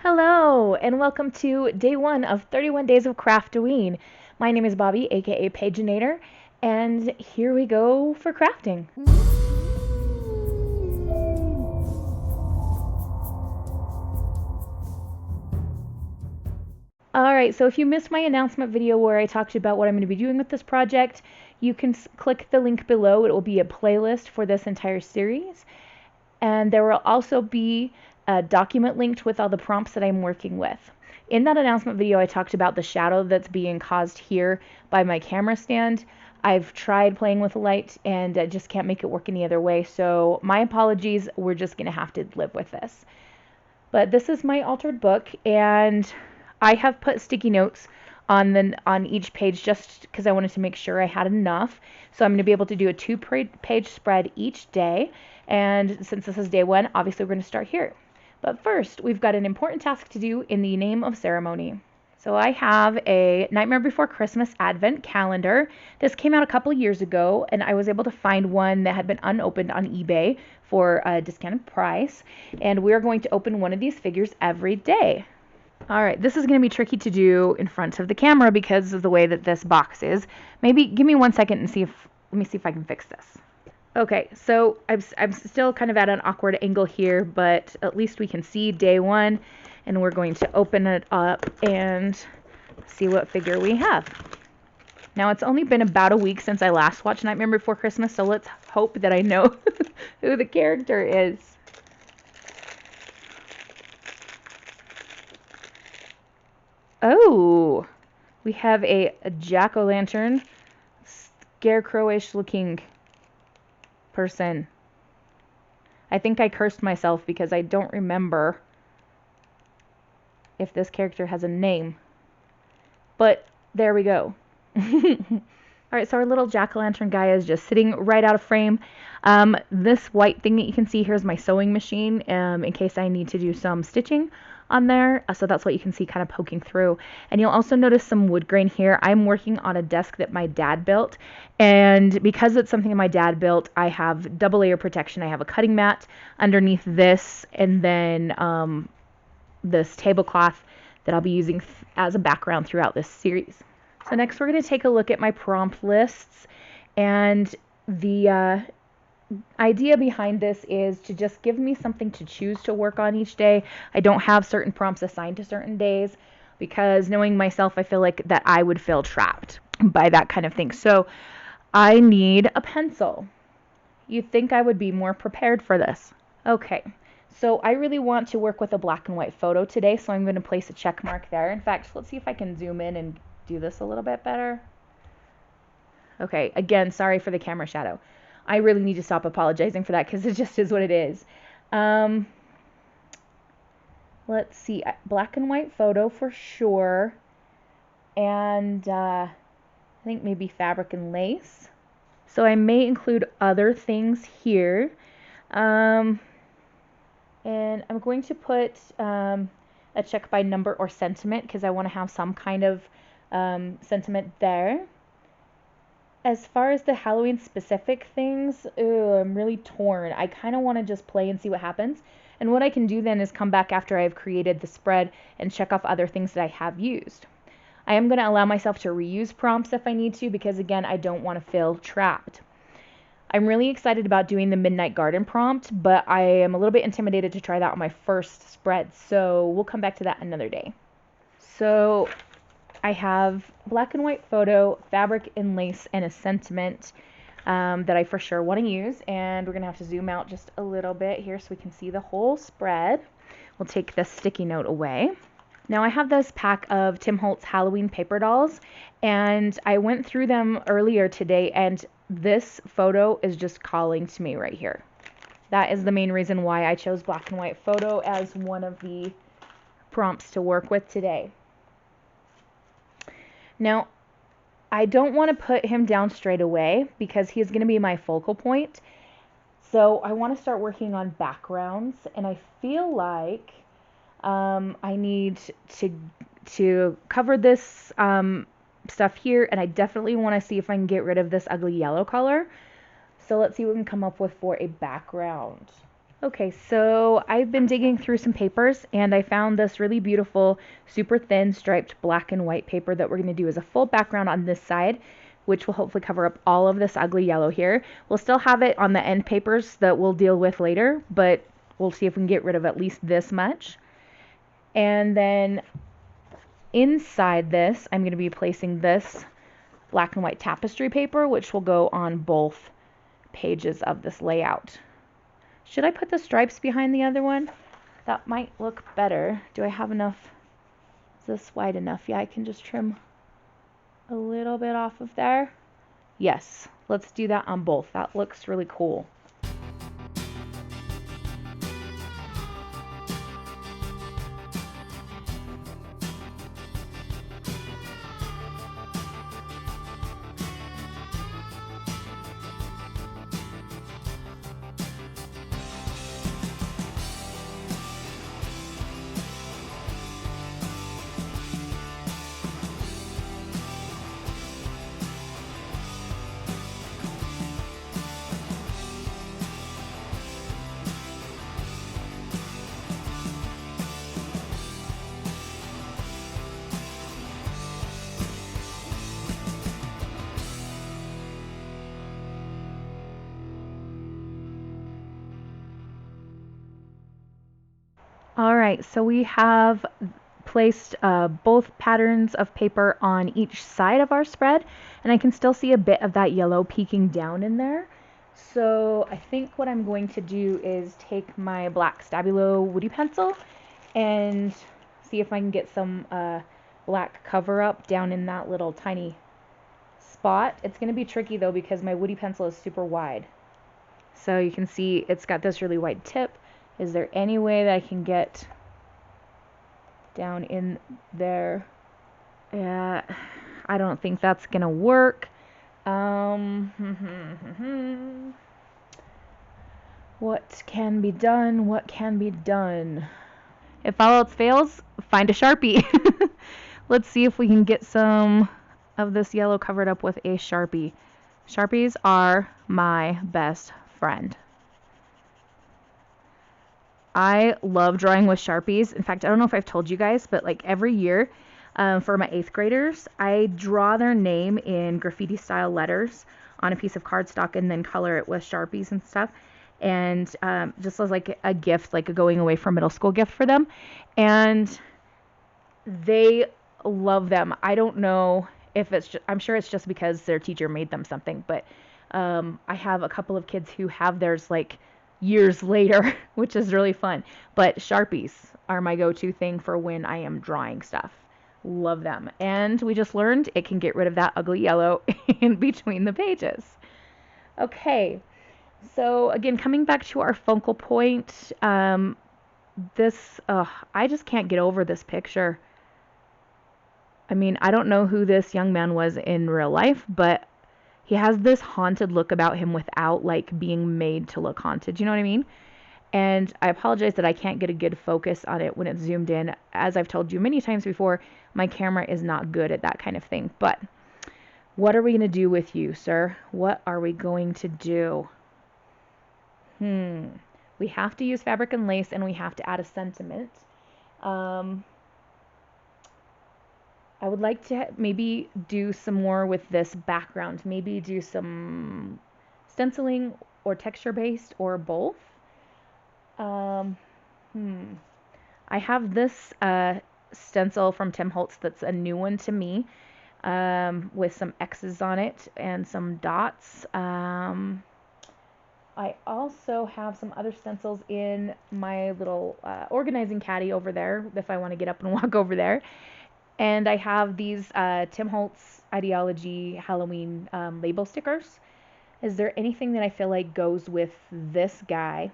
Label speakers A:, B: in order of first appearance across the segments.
A: Hello, and welcome to day one of 31 Days of Craftoween. My name is Bobi, aka Paginator, and here we go for crafting. Alright, so if you missed my announcement video where I talked about what I'm going to be doing with this project, you can click the link below. It will be a playlist for this entire series. And there will also be a document linked with all the prompts that I'm working with. In that announcement video, I talked about the shadow that's being caused here by my camera stand. I've tried playing with the light and I just can't make it work any other way. So my apologies, we're just going to have to live with this. But this is my altered book, and I have put sticky notes on each page just because I wanted to make sure I had enough. So I'm going to be able to do a 2-page spread each day. And since this is day one, obviously we're going to start here. But first, we've got an important task to do in the name of ceremony. So I have a Nightmare Before Christmas Advent calendar. This came out a couple years ago, and I was able to find one that had been unopened on eBay for a discounted price. And we're going to open one of these figures every day. All right, this is going to be tricky to do in front of the camera because of the way that this box is. Maybe give me 1 second and let me see if I can fix this. Okay, so I'm still kind of at an awkward angle here, but at least we can see day one, and we're going to open it up and see what figure we have. Now, it's only been about a week since I last watched Nightmare Before Christmas, so let's hope that I know who the character is. Oh, we have a jack-o'-lantern, scarecrowish looking person. I think I cursed myself because I don't remember if this character has a name. But there we go. Alright, so our little jack-o'-lantern guy is just sitting right out of frame. This white thing that you can see here is my sewing machine in case I need to do some stitching on there. So that's what you can see kind of poking through. And you'll also notice some wood grain here. I'm working on a desk that my dad built. And because it's something that my dad built, I have double layer protection. I have a cutting mat underneath this, and then this tablecloth that I'll be using as a background throughout this series. So next we're going to take a look at my prompt lists, and the idea behind this is to just give me something to choose to work on each day. I don't have certain prompts assigned to certain days because knowing myself, I feel like that I would feel trapped by that kind of thing. So I need a pencil. You'd think I would be more prepared for this. Okay. So I really want to work with a black and white photo today, so I'm going to place a check mark there. In fact, let's see if I can zoom in and do this a little bit better. Okay, again, sorry for the camera shadow. I really need to stop apologizing for that because it just is what it is. Let's see, black and white photo for sure. And I think maybe fabric and lace. So I may include other things here. And I'm going to put a check by number or sentiment because I want to have some kind of sentiment there. As far as the Halloween specific things, I'm really torn. I kind of want to just play and see what happens. And what I can do then is come back after I've created the spread and check off other things that I have used. I am going to allow myself to reuse prompts if I need to because, again, I don't want to feel trapped. I'm really excited about doing the Midnight Garden prompt, but I am a little bit intimidated to try that on my first spread, so we'll come back to that another day. So I have black and white photo, fabric and lace, and a sentiment that I for sure want to use, and we're going to have to zoom out just a little bit here so we can see the whole spread. We'll take the sticky note away. Now I have this pack of Tim Holtz Halloween paper dolls, and I went through them earlier today, and this photo is just calling to me right here. That is the main reason why I chose black and white photo as one of the prompts to work with today. Now, I don't want to put him down straight away because he's going to be my focal point. So I want to start working on backgrounds, and I feel like I need to cover this stuff here, and I definitely want to see if I can get rid of this ugly yellow color. So let's see what we can come up with for a background. Okay, so I've been digging through some papers and I found this really beautiful, super thin striped black and white paper that we're going to do as a full background on this side, which will hopefully cover up all of this ugly yellow here. We'll still have it on the end papers that we'll deal with later, but we'll see if we can get rid of at least this much. And then inside this, I'm going to be placing this black and white tapestry paper, which will go on both pages of this layout. Should I put the stripes behind the other one? That might look better. Do I have enough? Is this wide enough? Yeah, I can just trim a little bit off of there. Yes, let's do that on both. That looks really cool. All right, so we have placed both patterns of paper on each side of our spread, and I can still see a bit of that yellow peeking down in there. So I think what I'm going to do is take my black Stabilo woody pencil and see if I can get some black cover up down in that little tiny spot. It's going to be tricky though because my woody pencil is super wide. So you can see it's got this really wide tip. Is there any way that I can get down in there? I don't think that's gonna work. What can be done? What can be done? If all else fails, find a Sharpie. Let's see if we can get some of this yellow covered up with a Sharpie. Sharpies are my best friend. I love drawing with Sharpies. In fact, I don't know if I've told you guys, but like every year for my 8th graders, I draw their name in graffiti style letters on a piece of cardstock and then color it with Sharpies and stuff. And just as like a gift, like a going away from middle school gift for them. And they love them. I don't know if it's just, I'm sure it's just because their teacher made them something, but I have a couple of kids who have theirs like years later, which is really fun. But Sharpies are my go-to thing for when I am drawing stuff. Love them. And we just learned it can get rid of that ugly yellow in between the pages. Okay, so again, coming back to our focal point, I just can't get over this picture. I mean, I don't know who this young man was in real life, but he has this haunted look about him without like being made to look haunted. You know what I mean? And I apologize that I can't get a good focus on it when it's zoomed in. As I've told you many times before, my camera is not good at that kind of thing. But what are we going to do with you, sir? What are we going to do? We have to use fabric and lace, and we have to add a sentiment. I would like to maybe do some more with this background. Maybe do some stenciling or texture-based or both. I have this stencil from Tim Holtz that's a new one to me with some X's on it and some dots. I also have some other stencils in my little organizing caddy over there if I want to get up and walk over there. And I have these Tim Holtz Ideology Halloween label stickers. Is there anything that I feel like goes with this guy?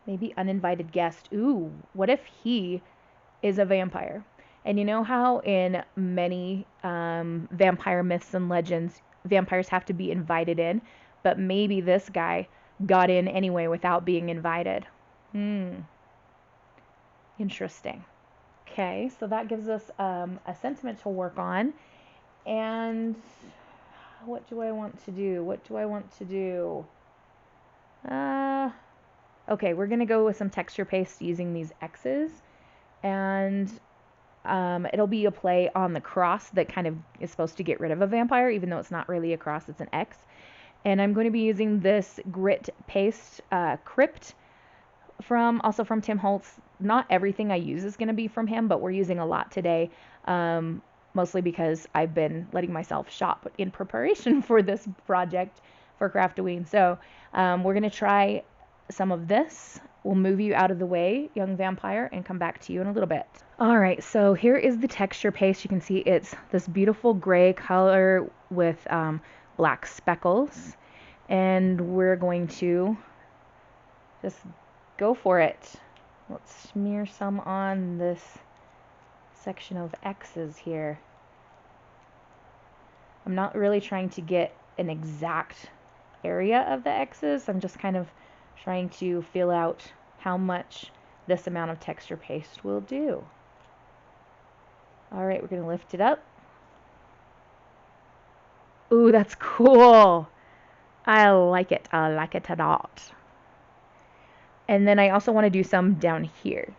A: Maybe uninvited guest. Ooh, what if he is a vampire? And you know how in many vampire myths and legends, vampires have to be invited in, but maybe this guy got in anyway without being invited. Interesting. Okay, so that gives us a sentiment to work on. And what do I want to do? What do I want to do? Okay, we're going to go with some texture paste using these X's. And it'll be a play on the cross that kind of is supposed to get rid of a vampire, even though it's not really a cross, it's an X. And I'm going to be using this grit paste, Crypt, also from Tim Holtz. Not everything I use is going to be from him, but we're using a lot today, mostly because I've been letting myself shop in preparation for this project for Craftoween. So we're going to try some of this. We'll move you out of the way, young vampire, and come back to you in a little bit. All right, so here is the texture paste. You can see it's this beautiful gray color with black speckles. And we're going to just go for it. Let's smear some on this section of X's here. I'm not really trying to get an exact area of the X's. I'm just kind of trying to feel out how much this amount of texture paste will do. All right, we're going to lift it up. Ooh, that's cool. I like it. I like it a lot. And then I also want to do some down here.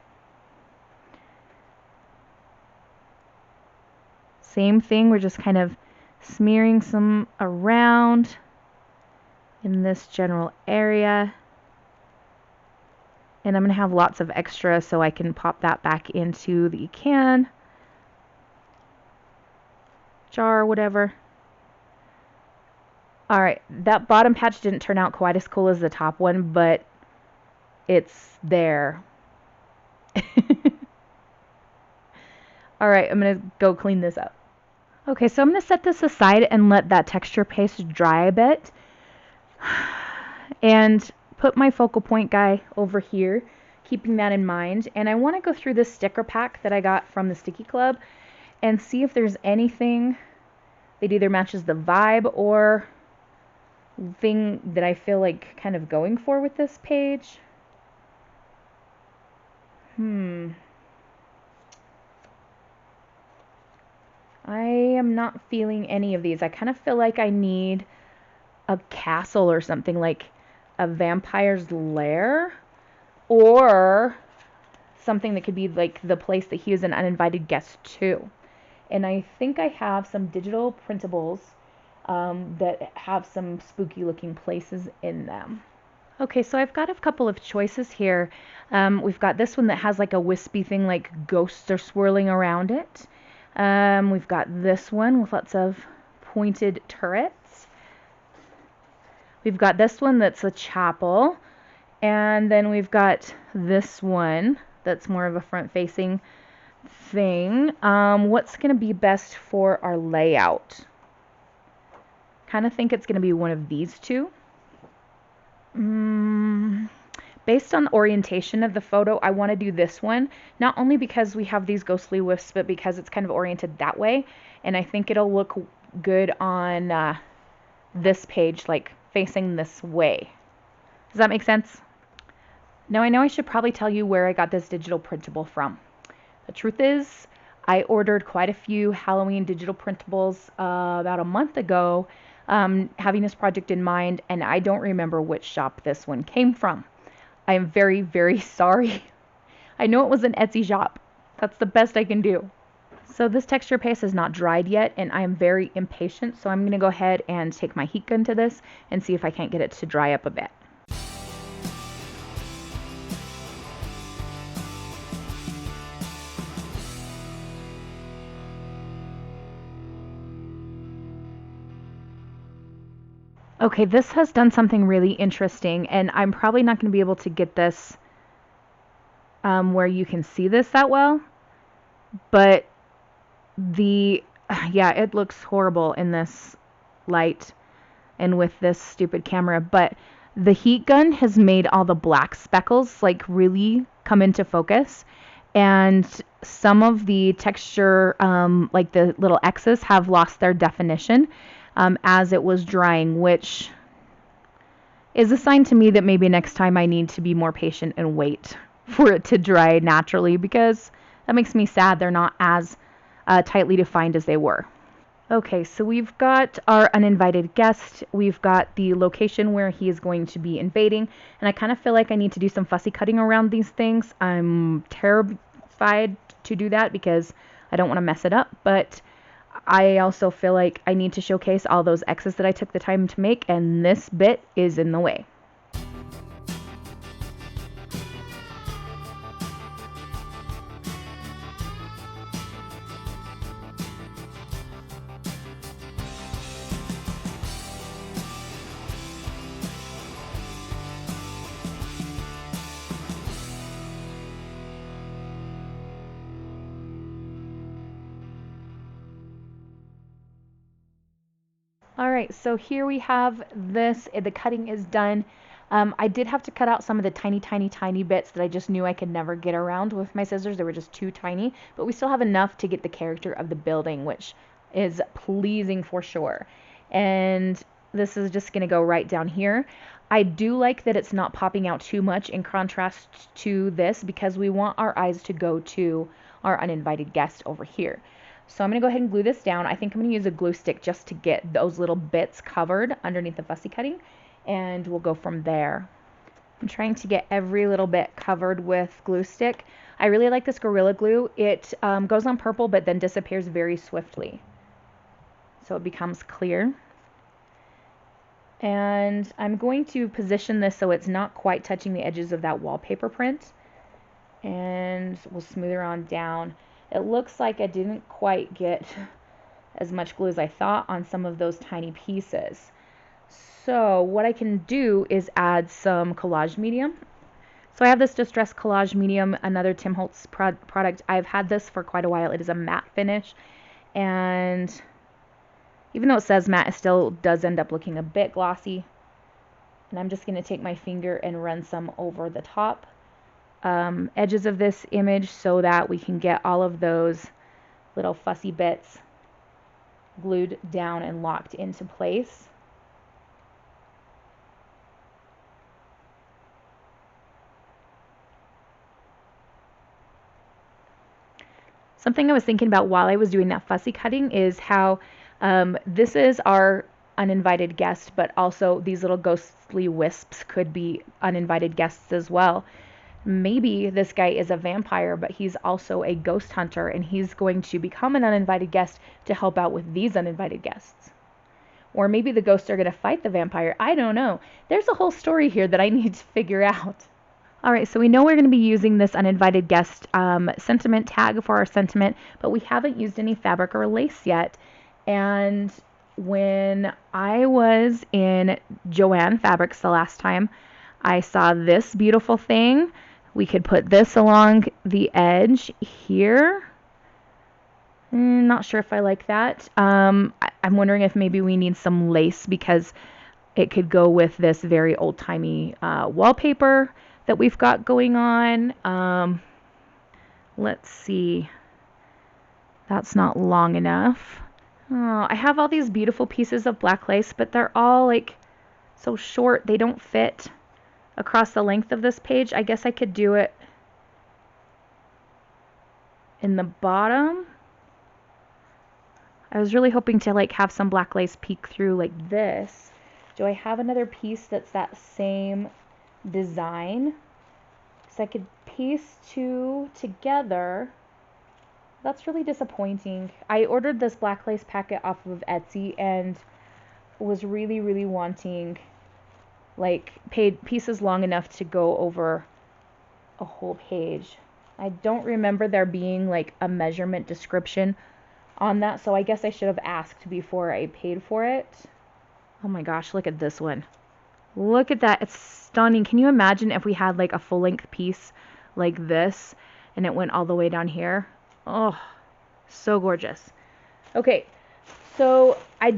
A: Same thing, we're just kind of smearing some around in this general area. And I'm going to have lots of extra so I can pop that back into the can, jar, whatever. All right, that bottom patch didn't turn out quite as cool as the top one, but it's there. All right, I'm going to go clean this up. Okay, so I'm going to set this aside and let that texture paste dry a bit. And put my focal point guy over here, keeping that in mind. And I want to go through this sticker pack that I got from the Sticky Club and see if there's anything that either matches the vibe or thing that I feel like kind of going for with this page. I am not feeling any of these. I kind of feel like I need a castle or something, like a vampire's lair, or something that could be like the place that he is an uninvited guest to. And I think I have some digital printables that have some spooky looking places in them. Okay, so I've got a couple of choices here. We've got this one that has like a wispy thing, like ghosts are swirling around it. We've got this one with lots of pointed turrets. We've got this one that's a chapel. And then we've got this one that's more of a front-facing thing. What's going to be best for our layout? Kind of think it's going to be one of these two. Based on the orientation of the photo, I want to do this one, not only because we have these ghostly wisps, but because it's kind of oriented that way, and I think it'll look good on this page, like facing this way. Does that make sense? Now I know I should probably tell you where I got this digital printable from. The truth is, I ordered quite a few Halloween digital printables about a month ago, having this project in mind, and I don't remember which shop this one came from. I am very, very sorry. I know it was an Etsy shop. That's the best I can do. So this texture paste is not dried yet, and I am very impatient, so I'm going to go ahead and take my heat gun to this and see if I can't get it to dry up a bit. Okay, this has done something really interesting, and I'm probably not going to be able to get this where you can see this that well, but yeah, it looks horrible in this light and with this stupid camera, but the heat gun has made all the black speckles like really come into focus, and some of the texture, like the little X's, have lost their definition as it was drying, which is a sign to me that maybe next time I need to be more patient and wait for it to dry naturally, because that makes me sad they're not as tightly defined as they were. Okay, so we've got our uninvited guest, we've got the location where he is going to be invading, and I kind of feel like I need to do some fussy cutting around these things. I'm terrified to do that because I don't want to mess it up, but I also feel like I need to showcase all those X's that I took the time to make, and this bit is in the way. All right, so here we have this, the cutting is done. I did have to cut out some of the tiny, tiny, tiny bits that I just knew I could never get around with my scissors. They were just too tiny, but we still have enough to get the character of the building, which is pleasing for sure. And this is just gonna go right down here. I do like that it's not popping out too much in contrast to this because we want our eyes to go to our uninvited guest over here. So I'm going to go ahead and glue this down. I think I'm going to use a glue stick just to get those little bits covered underneath the fussy cutting, and we'll go from there. I'm trying to get every little bit covered with glue stick. I really like this Gorilla Glue. It goes on purple but then disappears very swiftly. So it becomes clear. And I'm going to position this so it's not quite touching the edges of that wallpaper print. And we'll smooth her on down. It looks like I didn't quite get as much glue as I thought on some of those tiny pieces. So what I can do is add some Collage Medium. So I have this Distress Collage Medium, another Tim Holtz product. I've had this for quite a while. It is a matte finish, and even though it says matte, it still does end up looking a bit glossy. And I'm just going to take my finger and run some over the top edges of this image so that we can get all of those little fussy bits glued down and locked into place. Something I was thinking about while I was doing that fussy cutting is how this is our uninvited guest, but also these little ghostly wisps could be uninvited guests as well. Maybe this guy is a vampire, but he's also a ghost hunter, and he's going to become an uninvited guest to help out with these uninvited guests. Or maybe the ghosts are going to fight the vampire. I don't know. There's a whole story here that I need to figure out. All right, so we know we're going to be using this uninvited guest sentiment tag for our sentiment, but we haven't used any fabric or lace yet. And when I was in Joann Fabrics the last time, I saw this beautiful thing. We could put this along the edge here. Not sure if I like that. I'm wondering if maybe we need some lace because it could go with this very old-timey wallpaper that we've got going on. Let's see. That's not long enough. Oh, I have all these beautiful pieces of black lace, but they're all like so short. They don't fit across the length of this page. I guess I could do it in the bottom. I was really hoping to like have some black lace peek through like this. Do I have another piece that's that same design? So I could piece two together. That's really disappointing. I ordered this black lace packet off of Etsy and was really, really wanting like pieces long enough to go over a whole page. I don't remember there being like a measurement description on that, so I guess I should have asked before I paid for it. Oh my gosh, look at this one. Look at that. It's stunning. Can you imagine if we had like a full-length piece like this and it went all the way down here? Oh, so gorgeous. Okay, so I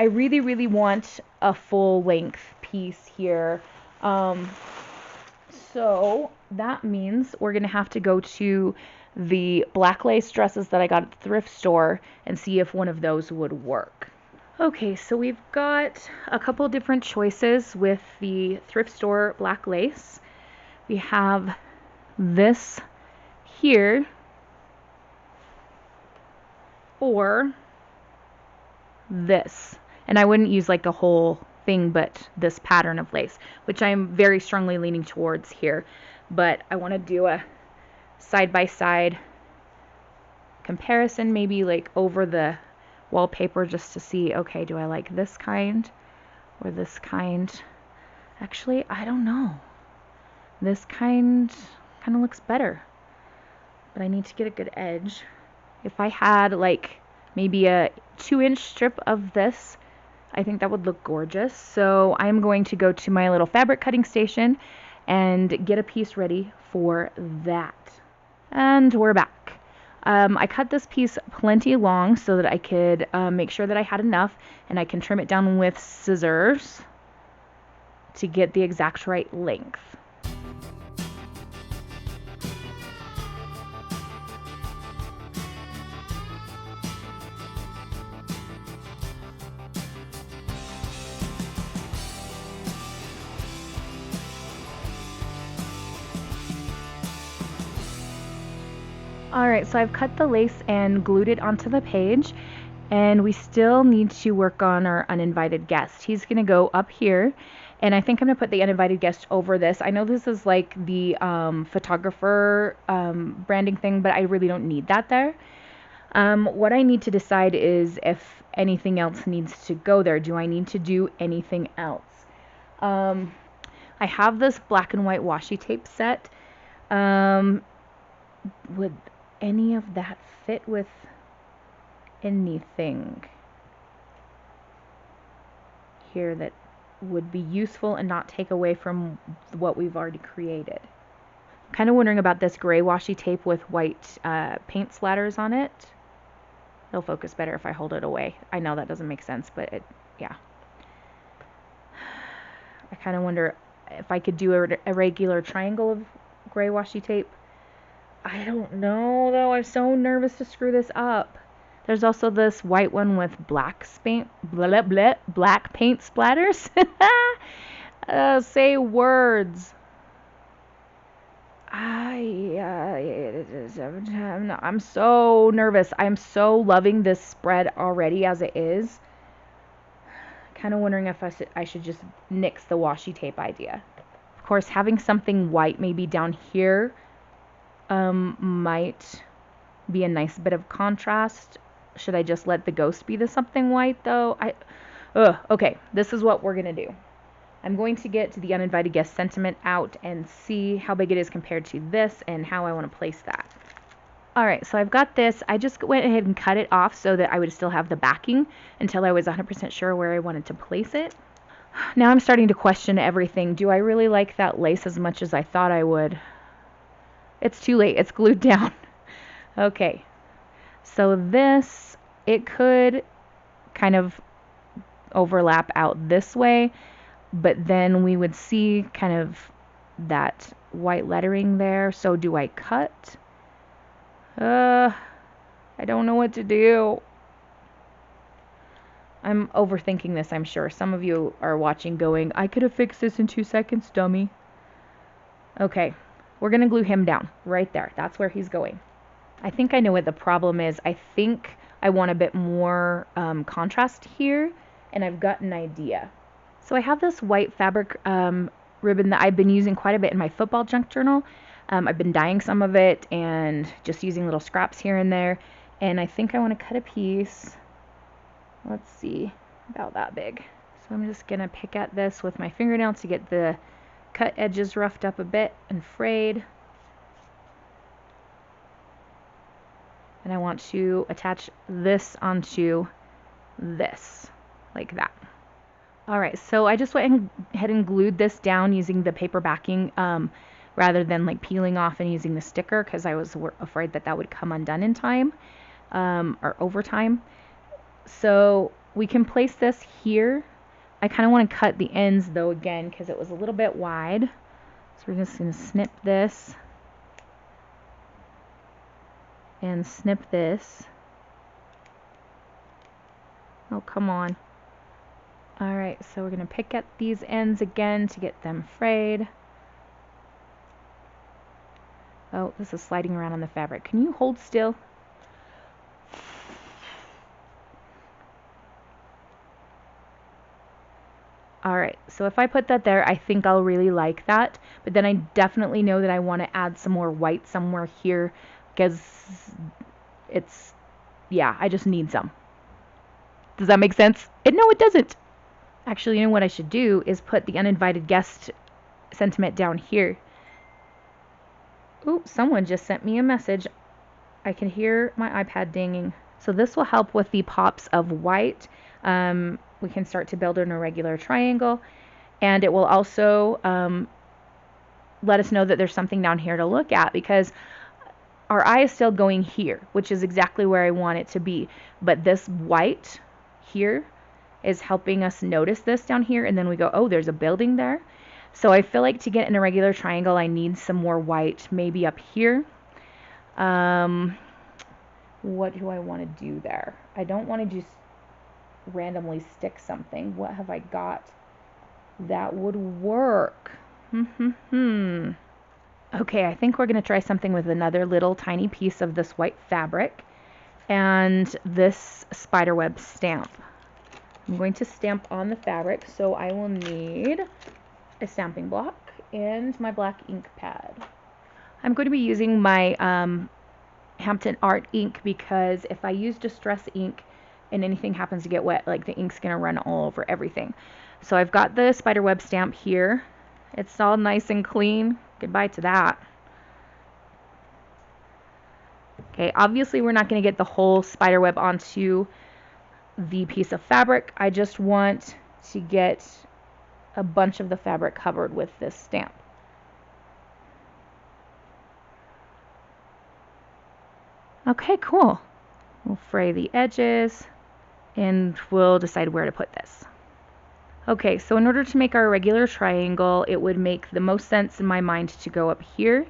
A: really, really want a full-length piece here. So that means we're going to have to go to the black lace dresses that I got at the thrift store and see if one of those would work. Okay, so we've got a couple different choices with the thrift store black lace. We have this here, or this. And I wouldn't use like the whole thing, but this pattern of lace, which I'm very strongly leaning towards here. But I want to do a side-by-side comparison, maybe like over the wallpaper, just to see, okay, do I like this kind or this kind? Actually, I don't know. This kind of looks better, but I need to get a good edge. If I had like maybe a 2-inch strip of this, I think that would look gorgeous. So I'm going to go to my little fabric cutting station and get a piece ready for that. And we're back. I cut this piece plenty long so that I could make sure that I had enough, and I can trim it down with scissors to get the exact right length. Alright, so I've cut the lace and glued it onto the page, and we still need to work on our uninvited guest. He's going to go up here, and I think I'm going to put the uninvited guest over this. I know this is like the photographer branding thing, but I really don't need that there. What I need to decide is if anything else needs to go there. Do I need to do anything else? I have this black and white washi tape set. Would any of that fit with anything here that would be useful and not take away from what we've already created? I'm kind of wondering about this gray washi tape with white paint splatters on it. It'll focus better if I hold it away. I know that doesn't make sense, but yeah. I kind of wonder if I could do a irregular triangle of gray washi tape. I don't know, though. I'm so nervous to screw this up. There's also this white one with black paint splatters. Say words. I'm so nervous. I'm so loving this spread already as it is. Kind of wondering if I should just nix the washi tape idea. Of course, having something white maybe down here might be a nice bit of contrast. Should I just let the ghost be the something white though? Okay, this is what we're gonna do. I'm going to get the uninvited guest sentiment out and see how big it is compared to this and how I want to place that. Alright, so I've got this. I just went ahead and cut it off so that I would still have the backing until I was 100% sure where I wanted to place it. Now I'm starting to question everything. Do I really like that lace as much as I thought I would? It's too late. It's glued down. Okay. So this, it could kind of overlap out this way, but then we would see kind of that white lettering there. So do I cut? I don't know what to do. I'm overthinking this, I'm sure. Some of you are watching going, I could have fixed this in 2 seconds, dummy. Okay. We're going to glue him down right there. That's where he's going. I think I know what the problem is. I think I want a bit more contrast here, and I've got an idea. So I have this white fabric ribbon that I've been using quite a bit in my football junk journal. I've been dyeing some of it and just using little scraps here and there. And I think I want to cut a piece. Let's see, about that big. So I'm just going to pick at this with my fingernails to get the cut edges roughed up a bit and frayed. And I want to attach this onto this, like that. Alright, so I just went ahead and glued this down using the paper backing rather than like peeling off and using the sticker, because I was afraid that would come undone in time or over time. So we can place this here. I kind of want to cut the ends though again because it was a little bit wide. So we're just going to snip this and snip this. Oh, come on. Alright, so we're going to pick at these ends again to get them frayed. Oh, this is sliding around on the fabric. Can you hold still? So if I put that there, I think I'll really like that. But then I definitely know that I want to add some more white somewhere here because it's, yeah, I just need some. Does that make sense? No, it doesn't. Actually, you know what I should do is put the uninvited guest sentiment down here. Ooh, someone just sent me a message. I can hear my iPad dinging. So this will help with the pops of white. We can start to build an irregular triangle, and it will also let us know that there's something down here to look at, because our eye is still going here, which is exactly where I want it to be. But this white here is helping us notice this down here, and then we go, oh, there's a building there. So I feel like to get an irregular triangle, I need some more white, maybe up here. What do I want to do there? I don't want to just randomly stick something. What have I got that would work? Okay, I think we're going to try something with another little tiny piece of this white fabric and this spiderweb stamp. I'm going to stamp on the fabric, so I will need a stamping block and my black ink pad. I'm going to be using my Hampton Art ink, because if I use distress ink and anything happens to get wet, like the ink's going to run all over everything. So I've got the spiderweb stamp here. It's all nice and clean. Goodbye to that. Okay, obviously we're not going to get the whole spiderweb onto the piece of fabric. I just want to get a bunch of the fabric covered with this stamp. Okay, cool. We'll fray the edges and we'll decide where to put this. Okay, so in order to make our irregular triangle, it would make the most sense in my mind to go up here.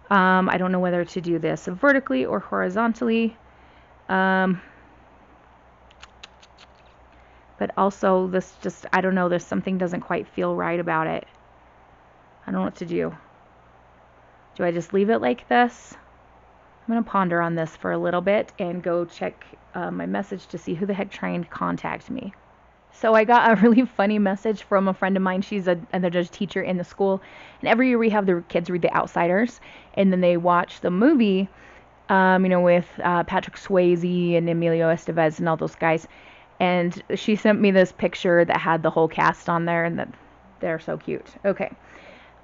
A: I don't know whether to do this vertically or horizontally. But also this just, I don't know, there's something doesn't quite feel right about it. I don't know what to do. Do I just leave it like this? I'm going to ponder on this for a little bit and go check my message to see who the heck trying to contact me. So I got a really funny message from a friend of mine. She's another teacher in the school, and every year we have the kids read The Outsiders, and then they watch the movie, with Patrick Swayze and Emilio Estevez and all those guys. And she sent me this picture that had the whole cast on there, and they're so cute. Okay.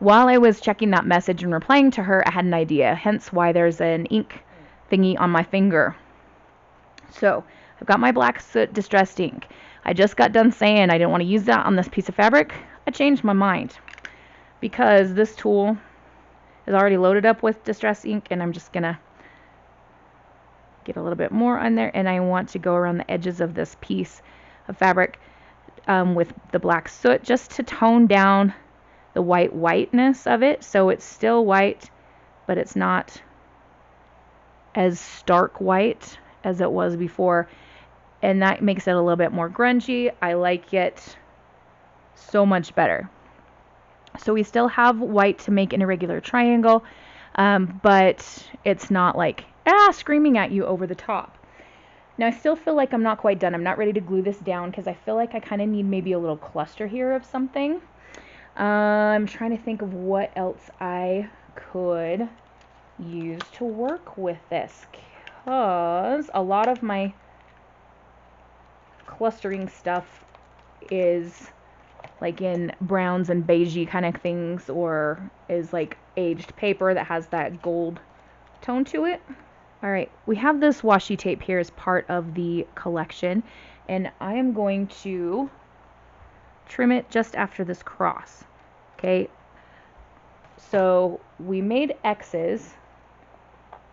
A: While I was checking that message and replying to her, I had an idea, hence why there's an ink thingy on my finger. So I've got my black soot distressed ink. I just got done saying I didn't want to use that on this piece of fabric. I changed my mind because this tool is already loaded up with distress ink, and I'm just going to get a little bit more on there, and I want to go around the edges of this piece of fabric with the black soot just to tone down the whiteness of it, so it's still white, but it's not as stark white as it was before, and that makes it a little bit more grungy. I like it so much better. So we still have white to make an irregular triangle, but it's not like screaming at you over the top. Now I still feel like I'm not quite done. I'm not ready to glue this down because I feel like I kind of need maybe a little cluster here of something. I'm trying to think of what else I could use to work with this, because a lot of my clustering stuff is like in browns and beigey kind of things, or is like aged paper that has that gold tone to it. Alright, we have this washi tape here as part of the collection, and I am going to trim it just after this cross. Okay, so we made X's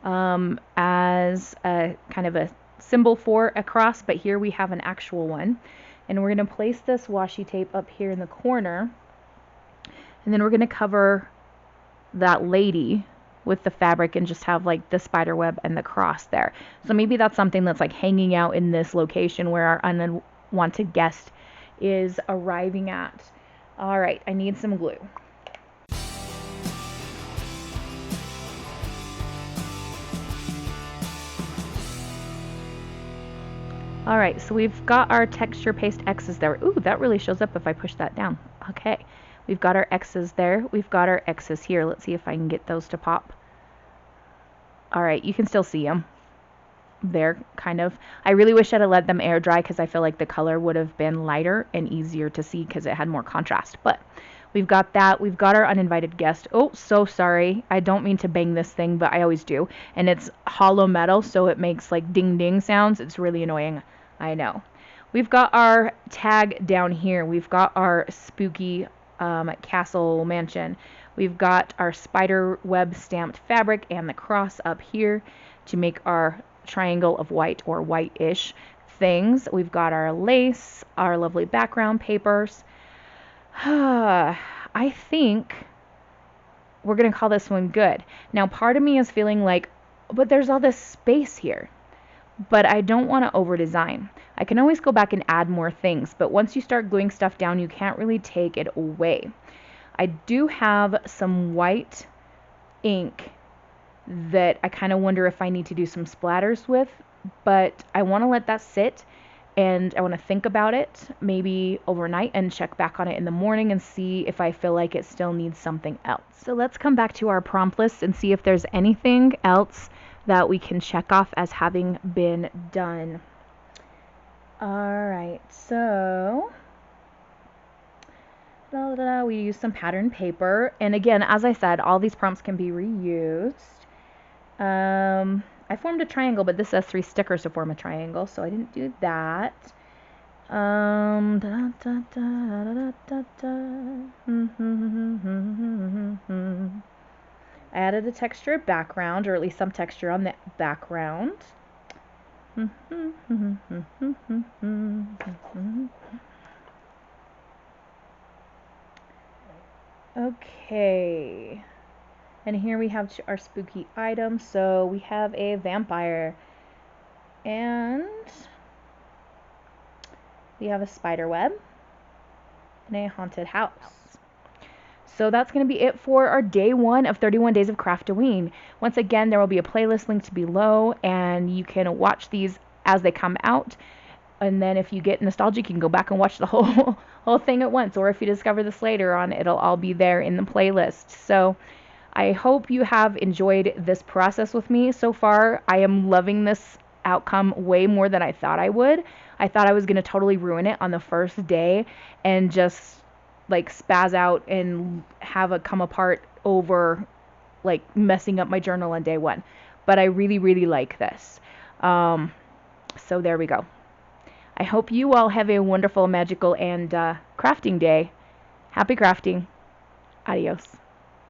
A: as a kind of a symbol for a cross, but here we have an actual one, and we're going to place this washi tape up here in the corner, and then we're going to cover that lady with the fabric and just have like the spider web and the cross there. So maybe that's something that's like hanging out in this location where our unwanted guest is arriving at. All right, I need some glue. Alright, so we've got our texture paste X's there. Ooh, that really shows up if I push that down. Okay, we've got our X's there. We've got our X's here. Let's see if I can get those to pop. Alright, you can still see them. There, kind of. I really wish I'd have let them air dry because I feel like the color would have been lighter and easier to see because it had more contrast. But we've got that. We've got our uninvited guest. Oh, so sorry. I don't mean to bang this thing, but I always do. And it's hollow metal, so it makes like ding ding sounds. It's really annoying. I know. We've got our tag down here. We've got our spooky castle mansion. We've got our spider web stamped fabric and the cross up here to make our triangle of white or white-ish things. We've got our lace, our lovely background papers. I think we're going to call this one good. Now, part of me is feeling like, but there's all this space here. But I don't want to over-design. I can always go back and add more things, but once you start gluing stuff down, you can't really take it away. I do have some white ink that I kind of wonder if I need to do some splatters with, but I want to let that sit and I want to think about it maybe overnight and check back on it in the morning and see if I feel like it still needs something else. So let's come back to our prompt list and see if there's anything else that we can check off as having been done. Alright, so we use some pattern paper, and again, as I said, all these prompts can be reused. I formed a triangle, but this has 3 stickers to form a triangle, so I didn't do that. I added a texture background, or at least some texture on the background. Okay. And here we have our spooky items. So we have a vampire. And we have a spider web. And a haunted house. So that's going to be it for our day 1 of 31 Days of Craftoween. Once again, there will be a playlist linked below, and you can watch these as they come out. And then if you get nostalgic, you can go back and watch the whole thing at once. Or if you discover this later on, it'll all be there in the playlist. So I hope you have enjoyed this process with me so far. I am loving this outcome way more than I thought I would. I thought I was going to totally ruin it on the first day and just like spaz out and have it come apart over like messing up my journal on day 1. But I really, really like this. So there we go. I hope you all have a wonderful, magical, and crafting day. Happy crafting. Adios.